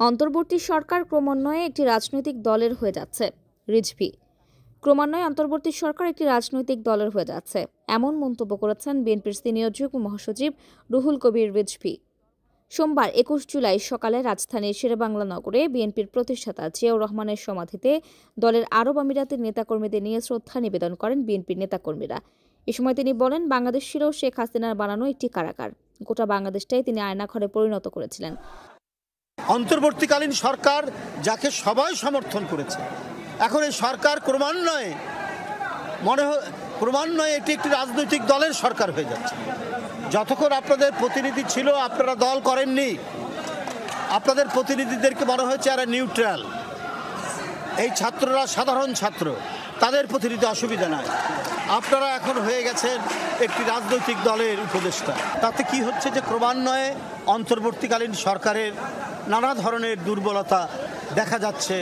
অন্তর্বর্তী সরকার ক্রমান্বয়ে একটি রাজনৈতিক দলের হয়ে যাচ্ছে। রিজভী, ক্রমান্বয়ে অন্তর্বর্তী সরকার একটি রাজনৈতিক দলের হয়ে যাচ্ছে, এমন মন্তব্য করেছেন বিএনপির সিনিয়র যুগ্ম মহাসচিব রুহুল কবির রিজভী। সোমবার ২১ জুলাই সকালে রাজধানীর শেরেবাংলা নগরে বিএনপির প্রতিষ্ঠাতা জিয়াউর রহমানের সমাধিতে দলের আরব আমিরাতের নেতাকর্মীদের নিয়ে শ্রদ্ধা নিবেদন করেন বিএনপির নেতাকর্মীরা। এ সময় তিনি বলেন, বাংলাদেশ ছিল শেখ হাসিনার বানানো একটি কারাগার। গোটা বাংলাদেশটাই তিনি আয়নাঘরে পরিণত করেছিলেন। অন্তর্বর্তীকালীন সরকার যাকে সবাই সমর্থন করেছে, এখন এই সরকার ক্রমান্বয়ে এটি একটি রাজনৈতিক দলের সরকার হয়ে যাচ্ছে। যতক্ষণ আপনাদের প্রতিনিধি ছিল, আপনারা দল করেননি, আপনাদের প্রতিনিধিদেরকে মনে হয়েছে এরা নিউট্রাল, এই ছাত্ররা সাধারণ ছাত্র, তাদের প্রতিনিধি অসুবিধা নাই। আপনারা এখন হয়ে গেছেন একটি রাজনৈতিক দলের উপদেষ্টা। তাতে কি হচ্ছে যে ক্রমান্বয়ে অন্তর্বর্তীকালীন সরকারের নানা ধরনের দুর্বলতা দেখা যাচ্ছে।